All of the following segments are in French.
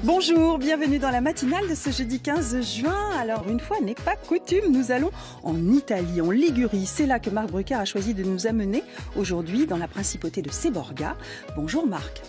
Bonjour, bienvenue dans la matinale de ce jeudi 15 juin. Alors, une fois n'est pas coutume, nous allons en Italie, en Ligurie. C'est là que Marc Brucker a choisi de nous amener aujourd'hui dans la principauté de Seborga. Bonjour Marc.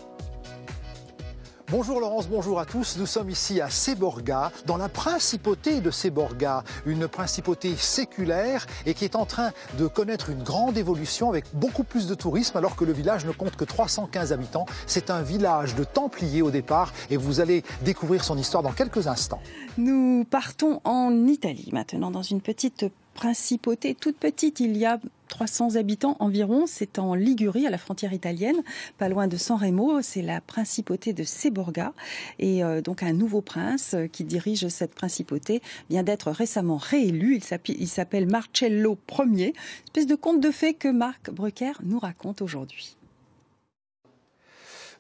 Bonjour Laurence, bonjour à tous. Nous sommes ici à Seborga, dans la principauté de Seborga, une principauté séculaire et qui est en train de connaître une grande évolution avec beaucoup plus de tourisme alors que le village ne compte que 315 habitants. C'est un village de Templiers au départ et vous allez découvrir son histoire dans quelques instants. Nous partons en Italie maintenant, dans une petite principauté toute petite. Il y a 300 habitants environ. C'est en Ligurie, à la frontière italienne, pas loin de San Remo. C'est la principauté de Seborga. Et donc un nouveau prince qui dirige cette principauté vient d'être récemment réélu. Il s'appelle Marcello Ier. Espèce de conte de fées que Marc Brucker nous raconte aujourd'hui.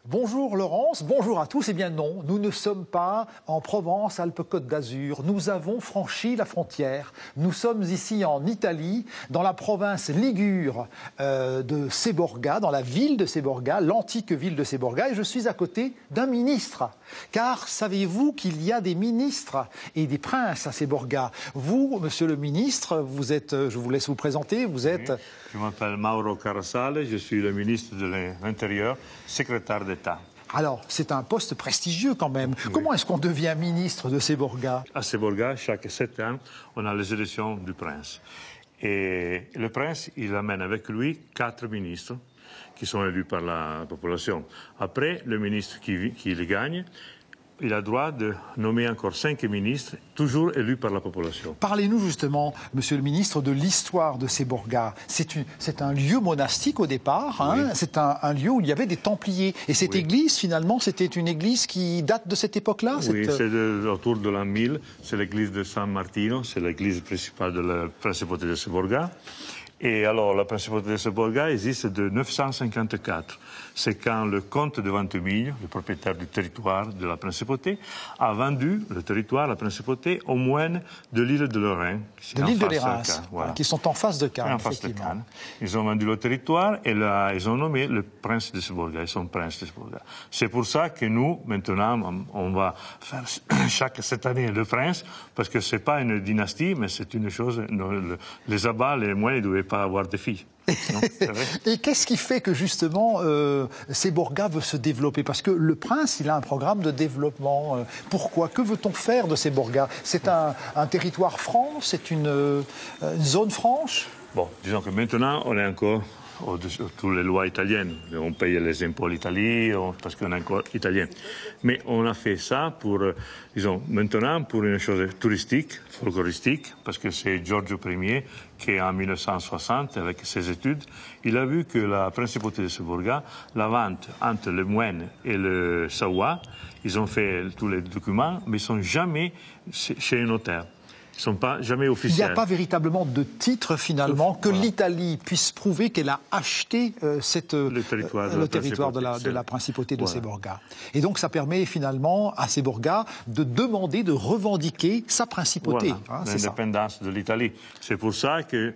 Bonjour Laurence, bonjour à tous. Eh bien non, nous ne sommes pas en Provence, Alpes-Côte d'Azur. Nous avons franchi la frontière. Nous sommes ici en Italie, dans la province ligure de Seborga, dans la ville de Seborga, l'antique ville de Seborga. Et je suis à côté d'un ministre. Car savez-vous qu'il y a des ministres et des princes à Seborga? Vous, monsieur le ministre, vous êtes, je vous laisse vous présenter, vous êtes... Oui, je m'appelle Mauro Carasale, je suis le ministre de l'Intérieur, secrétaire d'État. Alors, c'est un poste prestigieux quand même. Oui. Comment est-ce qu'on devient ministre de Seborga? À Seborga, chaque 7 ans, on a les élections du prince. Et le prince, il amène avec lui 4 ministres qui sont élus par la population. Après, le ministre qui le gagne, il a le droit de nommer encore 5 ministres, toujours élus par la population. Parlez-nous justement, monsieur le ministre, de l'histoire de Seborga. C'est un lieu monastique au départ, hein. Oui. C'est un lieu où il y avait des Templiers. Et cette église, finalement, c'était une église qui date de cette époque-là? Oui, c'est autour de l'an 1000. C'est l'église de San Martino, c'est l'église principale de la principauté de Seborga. Et alors, la principauté de Seborga existe de 954. C'est quand le comte de Ventimiglia, le propriétaire du territoire de la principauté, a vendu le territoire, la principauté, aux moines de l'île de Lorraine. De l'île de Lérins, voilà. Qui sont en face de Cannes. En face de Cannes. Ils ont vendu le territoire et là, ils ont nommé le prince de Seborga. Ils sont princes de Seborga. C'est pour ça que nous, maintenant, on va faire cette année le prince, parce que c'est pas une dynastie, mais c'est une chose, les abbats, les moines, ils ne devaient pas avoir de filles. Non, et qu'est-ce qui fait que justement Seborga veut se développer? Parce que le prince, il a un programme de développement. Pourquoi? Que veut-on faire de Seborga? C'est un territoire franc? C'est une zone franche? Bon, disons que maintenant, on est encore au-dessus de toutes les lois italiennes. On paye les impôts à l'Italie parce qu'on est encore italien. Mais on a fait ça pour, disons, maintenant pour une chose touristique, folkloristique, parce que c'est Giorgio Ier qui, en 1960, avec ses études, il a vu que la principauté de Seborga, la vente entre le moine et le Savoie, ils ont fait tous les documents, mais ils ne sont jamais chez un notaire. Ils ne sont pas jamais officiels. Il n'y a pas véritablement de titre, finalement, que l'Italie puisse prouver qu'elle a acheté le territoire de la principauté de Seborga. Et donc, ça permet finalement à Seborga de demander, de revendiquer sa principauté. Voilà, l'indépendance de l'Italie. C'est pour ça que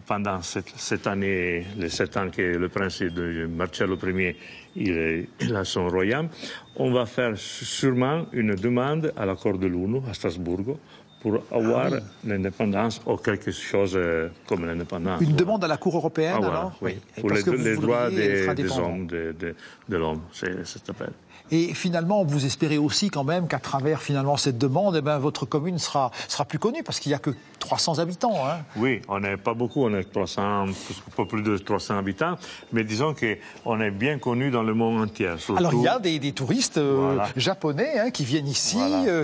pendant cette année, les 7 ans que le prince de Marcello Ier il a son royaume, on va faire sûrement une demande à la Cour de l'ONU, à Strasbourg, pour avoir l'indépendance ou quelque chose comme l'indépendance. Une demande à la Cour européenne, alors? Oui, pour les droits des hommes, de l'homme, c'est appel. Et finalement, vous espérez aussi quand même qu'à travers finalement cette demande, eh ben, votre commune sera plus connue, parce qu'il n'y a que 300 habitants. Hein. Oui, on n'est pas beaucoup, on est 300, pas plus de 300 habitants, mais disons qu'on est bien connu dans le monde entier. Surtout... Alors il y a des touristes japonais qui viennent ici,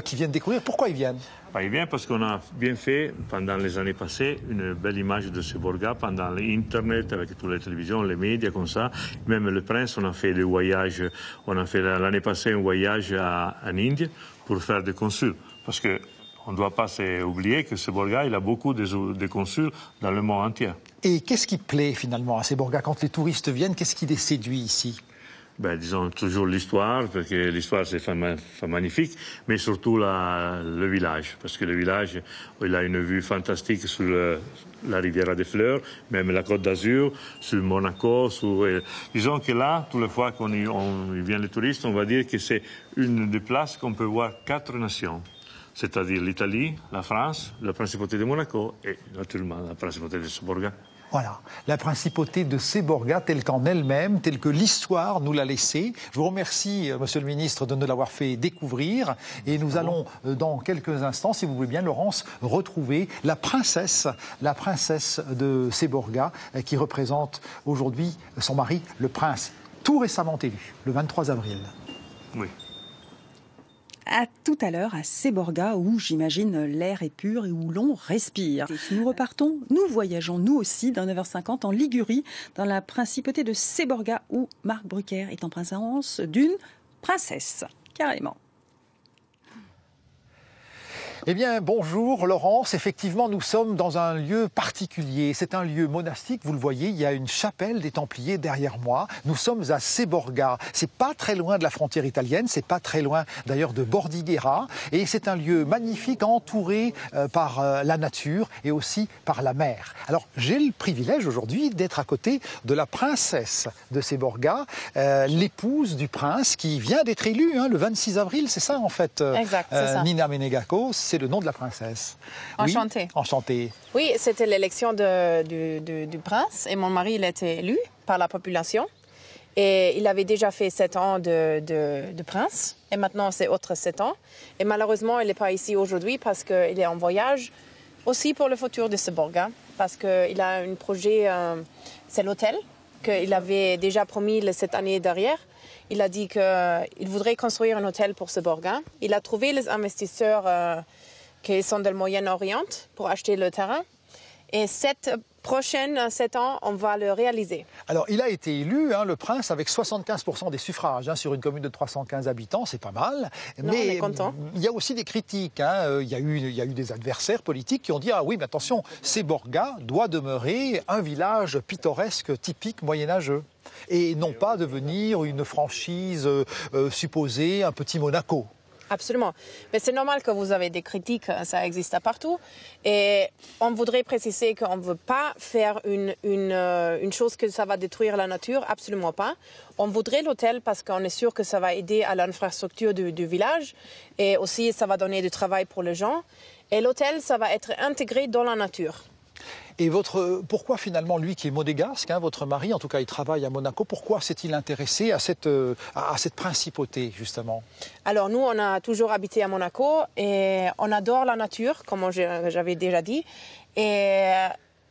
qui viennent découvrir. Pourquoi ils viennent? Il vient parce qu'on a bien fait, pendant les années passées, une belle image de Seborga, pendant l'Internet, avec toutes les télévisions, les médias, comme ça. Même le prince, on a fait des voyages, on a fait l'année passée un voyage en Inde pour faire des consuls. Parce qu'on ne doit pas oublier que Seborga, il a beaucoup de consuls dans le monde entier. Et qu'est-ce qui plaît finalement à Seborga quand les touristes viennent? Qu'est-ce qui les séduit ici? disons toujours l'histoire, parce que l'histoire c'est magnifique, mais surtout le village, parce que le village, il a une vue fantastique sur la Riviera des Fleurs, même la Côte d'Azur, sur Monaco. Disons que là, toutes les fois qu'on vient les touristes, on va dire que c'est une des places qu'on peut voir 4 nations. C'est-à-dire l'Italie, la France, la Principauté de Monaco et naturellement la Principauté de Seborga. Voilà, la principauté de Seborga telle qu'en elle-même, telle que l'histoire nous l'a laissée. Je vous remercie, Monsieur le Ministre, de nous l'avoir fait découvrir. Et nous allons, dans quelques instants, si vous voulez bien, Laurence, retrouver la princesse de Seborga, qui représente aujourd'hui son mari, le prince, tout récemment élu, le 23 avril. Oui. À tout à l'heure à Seborga, où j'imagine l'air est pur et où l'on respire. Nous repartons, nous voyageons nous aussi dans 9h50 en Ligurie, dans la principauté de Seborga, où Marc Brucker est en présence d'une princesse, carrément. Eh bien, bonjour Laurence. Effectivement, nous sommes dans un lieu particulier. C'est un lieu monastique, vous le voyez, il y a une chapelle des Templiers derrière moi. Nous sommes à Seborga. C'est pas très loin de la frontière italienne, c'est pas très loin d'ailleurs de Bordighera. Et c'est un lieu magnifique, entouré par la nature et aussi par la mer. Alors, j'ai le privilège aujourd'hui d'être à côté de la princesse de Seborga, l'épouse du prince qui vient d'être élue le 26 avril, c'est ça en fait. Exact, c'est ça. Nina Menegakos. C'est le nom de la princesse. Enchantée. Oui, enchantée. Oui, c'était l'élection du prince et mon mari il a été élu par la population. Et il avait déjà fait 7 ans de prince et maintenant c'est autre 7 ans. Et malheureusement, il n'est pas ici aujourd'hui parce qu'il est en voyage aussi pour le futur de Seborga. Parce qu'il a un projet, c'est l'hôtel qu'il avait déjà promis cette année derrière. Il a dit qu'il voudrait construire un hôtel pour Seborga. Il a trouvé les investisseurs qui sont de Moyen-Orient pour acheter le terrain. Et cette prochaine 7 ans, on va le réaliser. Alors, il a été élu, le prince, avec 75% des suffrages sur une commune de 315 habitants, c'est pas mal. Non, mais on est content. Il y a aussi des critiques. Il y a eu des adversaires politiques qui ont dit « Ah oui, mais attention, Seborga doit demeurer un village pittoresque typique moyenâgeux. » Et non pas devenir une franchise supposée, un petit Monaco. Absolument. Mais c'est normal que vous avez des critiques, ça existe partout. Et on voudrait préciser qu'on ne veut pas faire une chose que ça va détruire la nature, absolument pas. On voudrait l'hôtel parce qu'on est sûr que ça va aider à l'infrastructure du village et aussi ça va donner du travail pour les gens. Et l'hôtel, ça va être intégré dans la nature. Et pourquoi finalement, lui qui est monégasque, votre mari, en tout cas il travaille à Monaco, pourquoi s'est-il intéressé à cette principauté justement? Alors nous, on a toujours habité à Monaco et on adore la nature, comme j'avais déjà dit. Et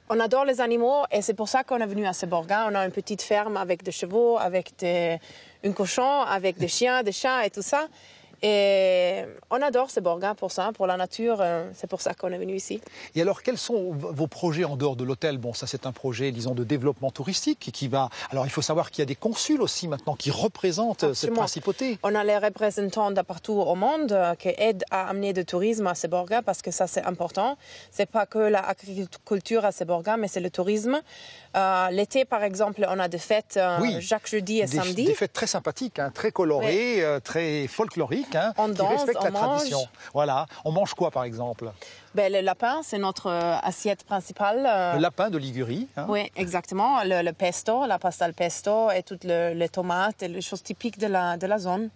on adore les animaux et c'est pour ça qu'on est venu à Seborga. On a une petite ferme avec des chevaux, avec un cochon, avec des chiens, des chats et tout ça. Et on adore Seborga pour ça, pour la nature, c'est pour ça qu'on est venu ici. Et alors, quels sont vos projets en dehors de l'hôtel? Bon, ça c'est un projet, disons, de développement touristique qui va... Alors, il faut savoir qu'il y a des consuls aussi maintenant qui représentent cette principauté. On a les représentants de partout au monde qui aident à amener du tourisme à Seborga parce que ça c'est important. C'est pas que l'agriculture à Seborga, mais c'est le tourisme. L'été, par exemple, on a des fêtes chaque jeudi et samedi. Des fêtes très sympathiques, très colorées, très folkloriques. On qui danse, respectent la on mange. tradition. Voilà. On mange quoi, par exemple? Le lapin, c'est notre assiette principale. Le lapin de Ligurie. Oui, exactement. Le pesto, la pasta al pesto et toutes les tomates et les choses typiques de la zone.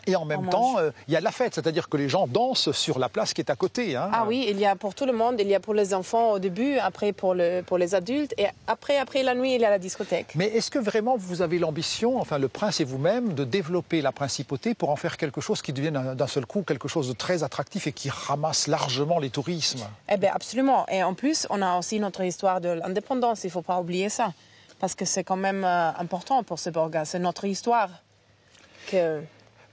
Et en même temps, il y a la fête, c'est-à-dire que les gens dansent sur la place qui est à côté. Ah oui, il y a pour tout le monde. Il y a pour les enfants au début, après pour les adultes, et après la nuit, il y a la discothèque. Mais est-ce que vraiment vous avez l'ambition, enfin le prince et vous-même, de développer la principauté pour en faire quelque chose qui devienne d'un seul coup quelque chose de très attractif et qui ramasse largement les tourismes? Eh bien, absolument. Et en plus, on a aussi notre histoire de l'indépendance. Il ne faut pas oublier ça. Parce que c'est quand même important pour Seborga. C'est notre histoire que...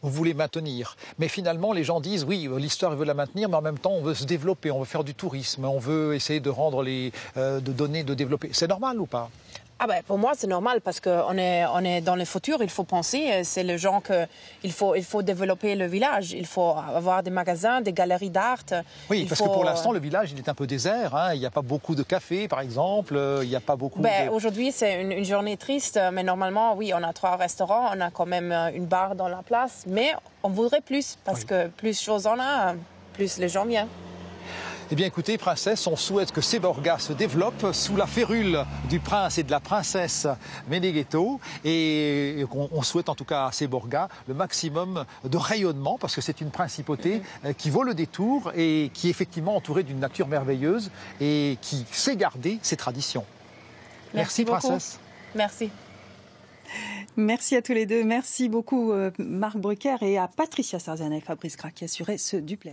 Vous voulez maintenir. Mais finalement, les gens disent, oui, l'histoire, veut la maintenir, mais en même temps, on veut se développer, on veut faire du tourisme, on veut essayer de rendre de développer. C'est normal ou pas? Pour moi, c'est normal parce qu'on est dans le futur, il faut penser. C'est le genre qu'il faut développer le village. Il faut avoir des magasins, des galeries d'art. Oui, parce que pour l'instant, le village, il est un peu désert. Hein. Il n'y a pas beaucoup de cafés, par exemple. Il n'y a pas beaucoup Aujourd'hui, c'est une journée triste. Mais normalement, oui, on a 3 restaurants. On a quand même une bar dans la place. Mais on voudrait plus parce que plus de choses on a, plus les gens viennent. Eh bien écoutez, princesse, on souhaite que Seborga se développe sous la férule du prince et de la princesse Meneghetto et on souhaite en tout cas à Seborga le maximum de rayonnement parce que c'est une principauté qui vaut le détour et qui est effectivement entourée d'une nature merveilleuse et qui sait garder ses traditions. Merci princesse. Merci. Merci à tous les deux. Merci beaucoup Marc Brucker et à Patricia Sarziana et Fabrice Gras qui assuraient ce duplex.